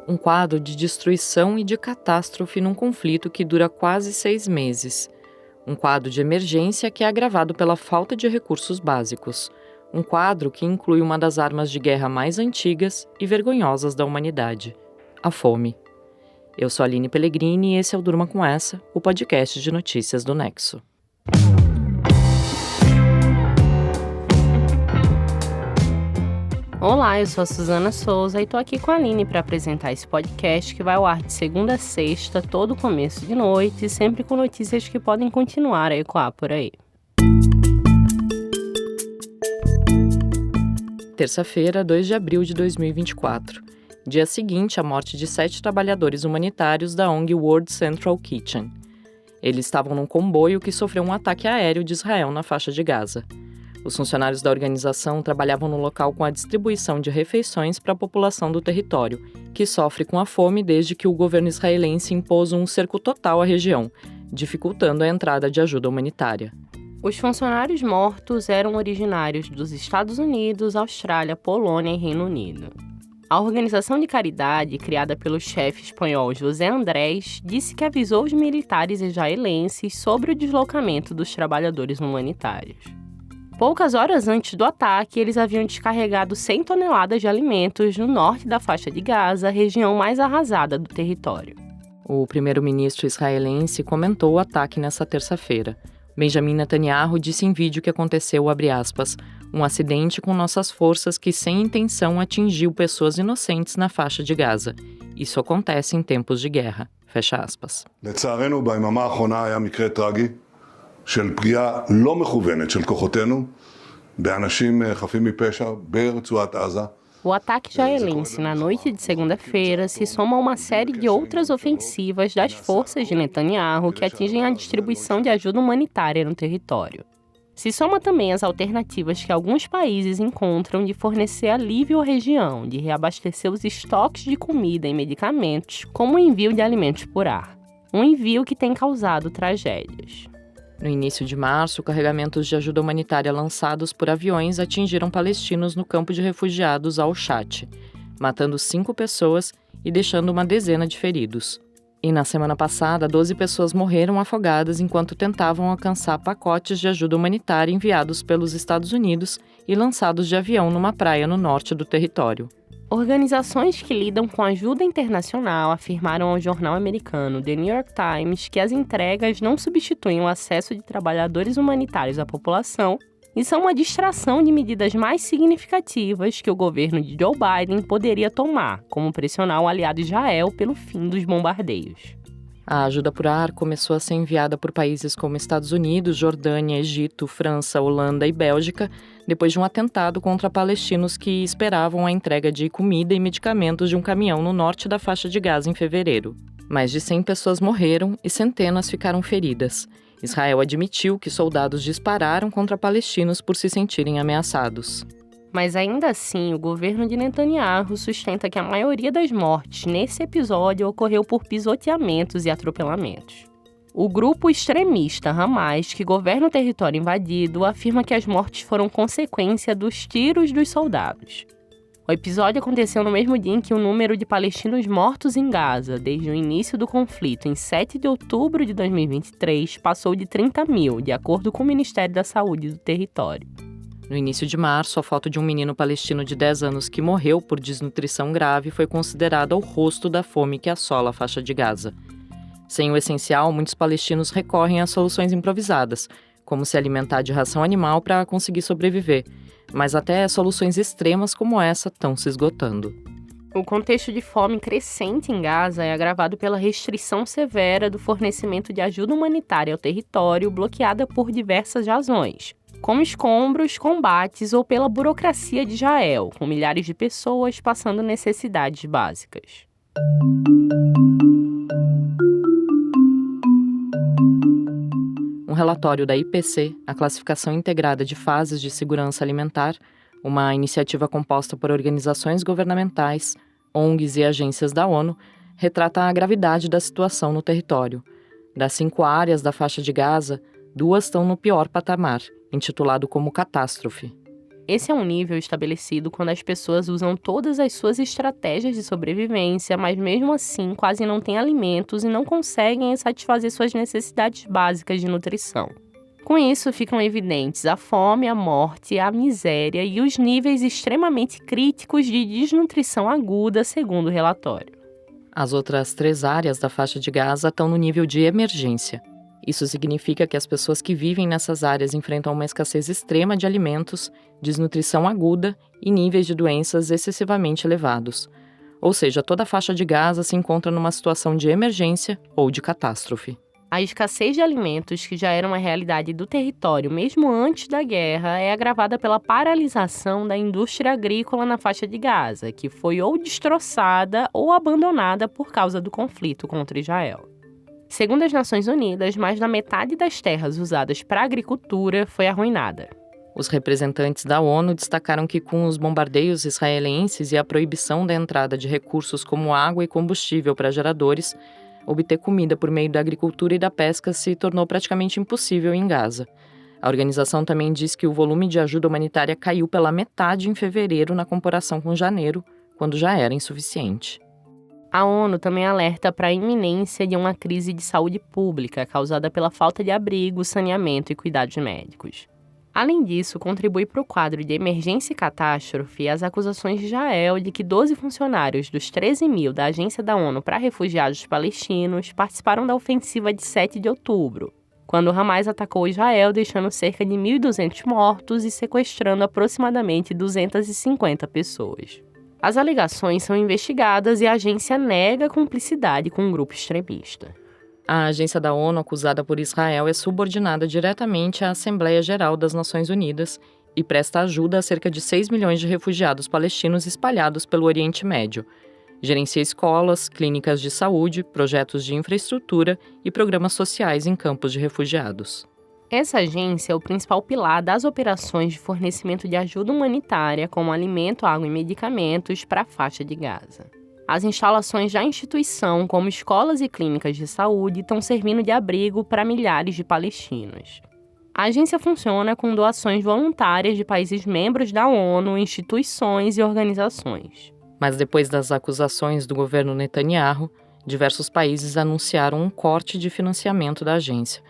Um quadro de destruição e de catástrofe num conflito que dura quase 6 meses. Um quadro de emergência que é agravado pela falta de recursos básicos. Um quadro que inclui uma das armas de guerra mais antigas e vergonhosas da humanidade: a fome. Eu sou a Aline Pellegrini e esse é o Durma Com Essa, o podcast de notícias do Nexo. Olá, eu sou a Suzana Souza e tô aqui com a Aline para apresentar esse podcast que vai ao ar de segunda a sexta, todo começo de noite, sempre com notícias que podem continuar a ecoar por aí. Terça-feira, 2 de abril de 2024. Dia seguinte à morte de 7 trabalhadores humanitários da ONG World Central Kitchen. Eles estavam num comboio que sofreu um ataque aéreo de Israel na faixa de Gaza. Os funcionários da organização trabalhavam no local com a distribuição de refeições para a população do território, que sofre com a fome desde que o governo israelense impôs um cerco total à região, dificultando a entrada de ajuda humanitária. Os funcionários mortos eram originários dos Estados Unidos, Austrália, Polônia e Reino Unido. A organização de caridade, criada pelo chefe espanhol José Andrés, disse que avisou os militares israelenses sobre o deslocamento dos trabalhadores humanitários. Poucas horas antes do ataque, eles haviam descarregado 100 toneladas de alimentos no norte da faixa de Gaza, região mais arrasada do território. O primeiro-ministro israelense comentou o ataque nesta terça-feira. Benjamin Netanyahu disse em vídeo que aconteceu, abre-aspas, um acidente com nossas forças que sem intenção atingiu pessoas inocentes na faixa de Gaza. Isso acontece em tempos de guerra. Fecha aspas. לצערנו, ביממה האחרונה היה מקרה טרגי של פגיעה לא מכוונת של כוחותינו באנשים חפים מפשע ברצועת עזה. O ataque israelense na noite de segunda-feira se soma a uma série de outras ofensivas das forças de Netanyahu que atingem a distribuição de ajuda humanitária no território. Se soma também as alternativas que alguns países encontram de fornecer alívio à região, de reabastecer os estoques de comida e medicamentos, como o envio de alimentos por ar. Um envio que tem causado tragédias. No início de março, carregamentos de ajuda humanitária lançados por aviões atingiram palestinos no campo de refugiados Al-Shat, matando 5 pessoas e deixando uma dezena de feridos. E na semana passada, 12 pessoas morreram afogadas enquanto tentavam alcançar pacotes de ajuda humanitária enviados pelos Estados Unidos e lançados de avião numa praia no norte do território. Organizações que lidam com ajuda internacional afirmaram ao jornal americano The New York Times que as entregas não substituem o acesso de trabalhadores humanitários à população e são uma distração de medidas mais significativas que o governo de Joe Biden poderia tomar, como pressionar o aliado Israel pelo fim dos bombardeios. A ajuda por ar começou a ser enviada por países como Estados Unidos, Jordânia, Egito, França, Holanda e Bélgica, depois de um atentado contra palestinos que esperavam a entrega de comida e medicamentos de um caminhão no norte da faixa de Gaza em fevereiro. Mais de 100 pessoas morreram e centenas ficaram feridas. Israel admitiu que soldados dispararam contra palestinos por se sentirem ameaçados. Mas ainda assim, o governo de Netanyahu sustenta que a maioria das mortes nesse episódio ocorreu por pisoteamentos e atropelamentos. O grupo extremista Hamas, que governa o território invadido, afirma que as mortes foram consequência dos tiros dos soldados. O episódio aconteceu no mesmo dia em que o número de palestinos mortos em Gaza, desde o início do conflito, em 7 de outubro de 2023, passou de 30 mil, de acordo com o Ministério da Saúde do território. No início de março, a foto de um menino palestino de 10 anos que morreu por desnutrição grave foi considerada o rosto da fome que assola a faixa de Gaza. Sem o essencial, muitos palestinos recorrem a soluções improvisadas, como se alimentar de ração animal para conseguir sobreviver, mas até soluções extremas como essa estão se esgotando. O contexto de fome crescente em Gaza é agravado pela restrição severa do fornecimento de ajuda humanitária ao território, bloqueada por diversas razões, como escombros, combates ou pela burocracia de Israel, com milhares de pessoas passando necessidades básicas. Um relatório da IPC, a Classificação Integrada de Fases de Segurança Alimentar, uma iniciativa composta por organizações governamentais, ONGs e agências da ONU, retrata a gravidade da situação no território. Das 5 áreas da faixa de Gaza, 2 estão no pior patamar, intitulado como catástrofe. Esse é um nível estabelecido quando as pessoas usam todas as suas estratégias de sobrevivência, mas mesmo assim quase não têm alimentos e não conseguem satisfazer suas necessidades básicas de nutrição. Com isso, ficam evidentes a fome, a morte, a miséria e os níveis extremamente críticos de desnutrição aguda, segundo o relatório. As outras 3 áreas da faixa de Gaza estão no nível de emergência. Isso significa que as pessoas que vivem nessas áreas enfrentam uma escassez extrema de alimentos, desnutrição aguda e níveis de doenças excessivamente elevados. Ou seja, toda a faixa de Gaza se encontra numa situação de emergência ou de catástrofe. A escassez de alimentos, que já era uma realidade do território mesmo antes da guerra, é agravada pela paralisação da indústria agrícola na faixa de Gaza, que foi ou destroçada ou abandonada por causa do conflito contra Israel. Segundo as Nações Unidas, mais da metade das terras usadas para a agricultura foi arruinada. Os representantes da ONU destacaram que, com os bombardeios israelenses e a proibição da entrada de recursos como água e combustível para geradores, obter comida por meio da agricultura e da pesca se tornou praticamente impossível em Gaza. A organização também diz que o volume de ajuda humanitária caiu pela metade em fevereiro na comparação com janeiro, quando já era insuficiente. A ONU também alerta para a iminência de uma crise de saúde pública causada pela falta de abrigo, saneamento e cuidados médicos. Além disso, contribui para o quadro de emergência e catástrofe as acusações de Israel de que 12 funcionários dos 13.000 da Agência da ONU para Refugiados Palestinos participaram da ofensiva de 7 de outubro, quando Hamas atacou Israel, deixando cerca de 1.200 mortos e sequestrando aproximadamente 250 pessoas. As alegações são investigadas e a agência nega cumplicidade com um grupo extremista. A agência da ONU acusada por Israel é subordinada diretamente à Assembleia Geral das Nações Unidas e presta ajuda a cerca de 6 milhões de refugiados palestinos espalhados pelo Oriente Médio. Gerencia escolas, clínicas de saúde, projetos de infraestrutura e programas sociais em campos de refugiados. Essa agência é o principal pilar das operações de fornecimento de ajuda humanitária, como alimento, água e medicamentos, para a faixa de Gaza. As instalações da instituição, como escolas e clínicas de saúde, estão servindo de abrigo para milhares de palestinos. A agência funciona com doações voluntárias de países membros da ONU, instituições e organizações. Mas depois das acusações do governo Netanyahu, diversos países anunciaram um corte de financiamento da agência,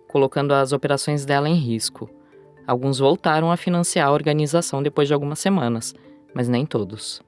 colocando as operações dela em risco. Alguns voltaram a financiar a organização depois de algumas semanas, mas nem todos.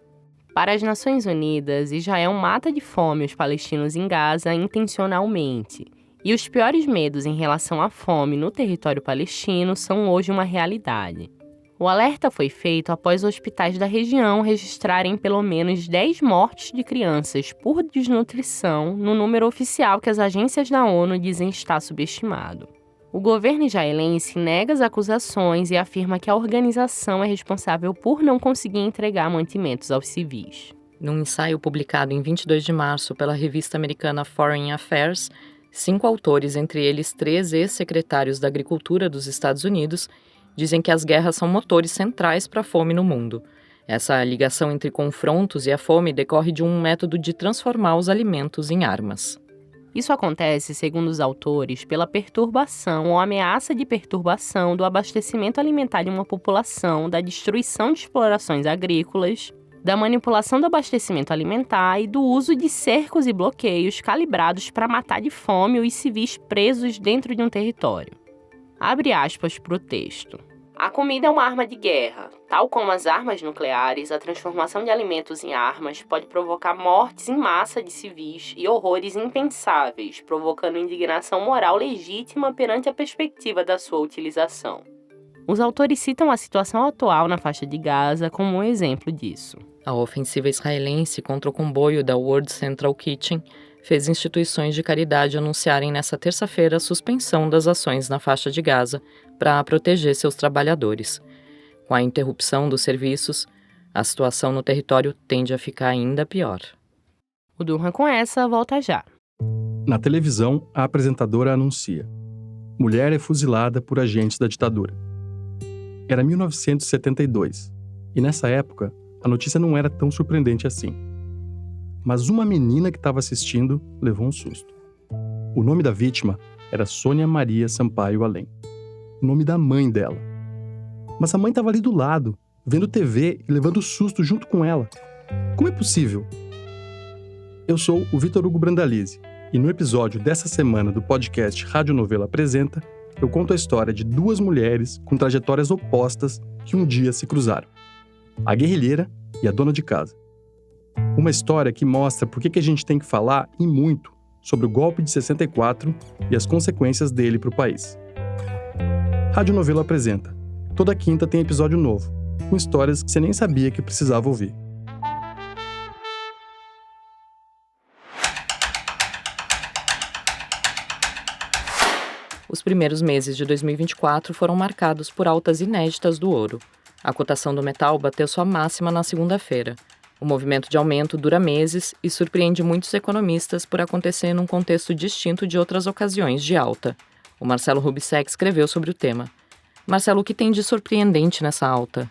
Para as Nações Unidas, Israel mata de fome os palestinos em Gaza intencionalmente. E os piores medos em relação à fome no território palestino são hoje uma realidade. O alerta foi feito após hospitais da região registrarem pelo menos 10 mortes de crianças por desnutrição no número oficial que as agências da ONU dizem estar subestimado. O governo israelense nega as acusações e afirma que a organização é responsável por não conseguir entregar mantimentos aos civis. Num ensaio publicado em 22 de março pela revista americana Foreign Affairs, 5 autores, entre eles 3 ex-secretários da Agricultura dos Estados Unidos, dizem que as guerras são motores centrais para a fome no mundo. Essa ligação entre confrontos e a fome decorre de um método de transformar os alimentos em armas. Isso acontece, segundo os autores, pela perturbação ou ameaça de perturbação do abastecimento alimentar de uma população, da destruição de explorações agrícolas, da manipulação do abastecimento alimentar e do uso de cercos e bloqueios calibrados para matar de fome os civis presos dentro de um território. Abre aspas para o texto. A comida é uma arma de guerra. Tal como as armas nucleares, a transformação de alimentos em armas pode provocar mortes em massa de civis e horrores impensáveis, provocando indignação moral legítima perante a perspectiva da sua utilização. Os autores citam a situação atual na faixa de Gaza como um exemplo disso. A ofensiva israelense contra o comboio da World Central Kitchen fez instituições de caridade anunciarem nesta terça-feira a suspensão das ações na faixa de Gaza para proteger seus trabalhadores. Com a interrupção dos serviços, a situação no território tende a ficar ainda pior. O Durham com essa volta já. Na televisão, a apresentadora anuncia: mulher é fuzilada por agentes da ditadura. Era 1972, e nessa época, a notícia não era tão surpreendente assim. Mas uma menina que estava assistindo levou um susto. O nome da vítima era Sônia Maria Sampaio Além. O nome da mãe dela. Mas a mãe estava ali do lado vendo TV e levando susto junto com ela. Como é possível? Eu sou o Vitor Hugo Brandalize e no episódio dessa semana do podcast Rádio Novela Apresenta, eu conto a história de duas mulheres com trajetórias opostas que um dia se cruzaram. A guerrilheira e a dona de casa. Uma história que mostra por que a gente tem que falar e muito sobre o golpe de 64 e as consequências dele para o país. Rádio Novela Apresenta. Toda quinta tem episódio novo, com histórias que você nem sabia que precisava ouvir. Os primeiros meses de 2024 foram marcados por altas inéditas do ouro. A cotação do metal bateu sua máxima na segunda-feira. O movimento de aumento dura meses e surpreende muitos economistas por acontecer num contexto distinto de outras ocasiões de alta. O Marcelo Rubissek escreveu sobre o tema. Marcelo, o que tem de surpreendente nessa alta?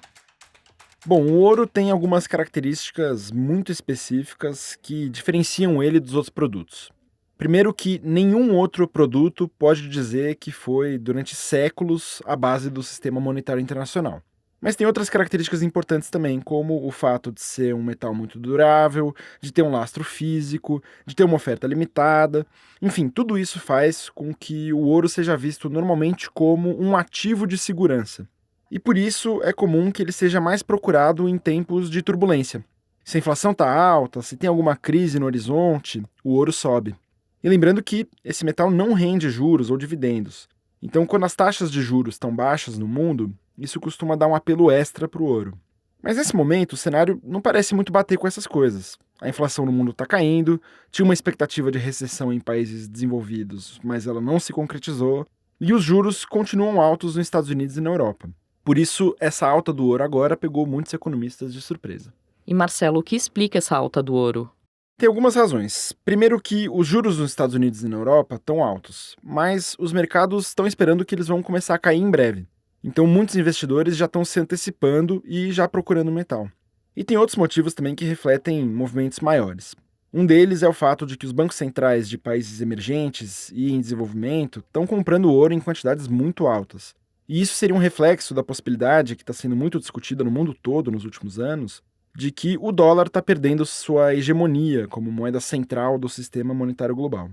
Bom, o ouro tem algumas características muito específicas que diferenciam ele dos outros produtos. Primeiro que nenhum outro produto pode dizer que foi, durante séculos, a base do sistema monetário internacional. Mas tem outras características importantes também, como o fato de ser um metal muito durável, de ter um lastro físico, de ter uma oferta limitada. Enfim, tudo isso faz com que o ouro seja visto normalmente como um ativo de segurança. E por isso é comum que ele seja mais procurado em tempos de turbulência. Se a inflação está alta, se tem alguma crise no horizonte, o ouro sobe. E lembrando que esse metal não rende juros ou dividendos. Então, quando as taxas de juros estão baixas no mundo, isso costuma dar um apelo extra para o ouro. Mas nesse momento, o cenário não parece muito bater com essas coisas. A inflação no mundo está caindo, tinha uma expectativa de recessão em países desenvolvidos, mas ela não se concretizou, e os juros continuam altos nos Estados Unidos e na Europa. Por isso, essa alta do ouro agora pegou muitos economistas de surpresa. E Marcelo, o que explica essa alta do ouro? Tem algumas razões. Primeiro que os juros nos Estados Unidos e na Europa estão altos, mas os mercados estão esperando que eles vão começar a cair em breve. Então muitos investidores já estão se antecipando e já procurando metal. E tem outros motivos também que refletem movimentos maiores. Um deles é o fato de que os bancos centrais de países emergentes e em desenvolvimento estão comprando ouro em quantidades muito altas. E isso seria um reflexo da possibilidade, que está sendo muito discutida no mundo todo nos últimos anos, de que o dólar está perdendo sua hegemonia como moeda central do sistema monetário global.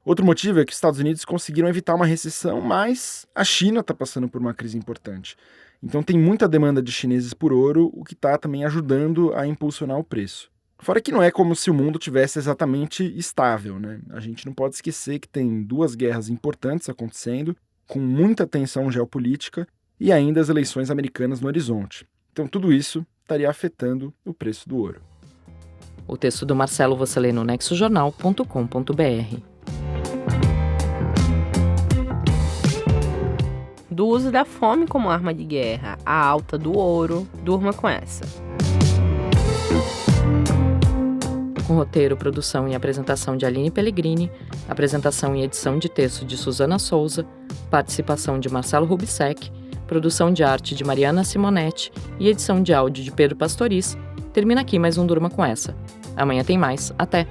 Outro motivo é que os Estados Unidos conseguiram evitar uma recessão, mas a China está passando por uma crise importante. Então tem muita demanda de chineses por ouro, o que está também ajudando a impulsionar o preço. Fora que não é como se o mundo tivesse exatamente estável, né? A gente não pode esquecer que tem duas guerras importantes acontecendo, com muita tensão geopolítica, e ainda as eleições americanas no horizonte. Então tudo isso estaria afetando o preço do ouro. O texto do Marcelo você lê no nexojornal.com.br. Do uso da fome como arma de guerra, a alta do ouro, durma com essa. Com roteiro, produção e apresentação de Aline Pellegrini, apresentação e edição de texto de Suzana Souza, participação de Marcelo Rubissek, produção de arte de Mariana Simonetti e edição de áudio de Pedro Pastoriz, termina aqui mais um Durma com Essa. Amanhã tem mais. Até!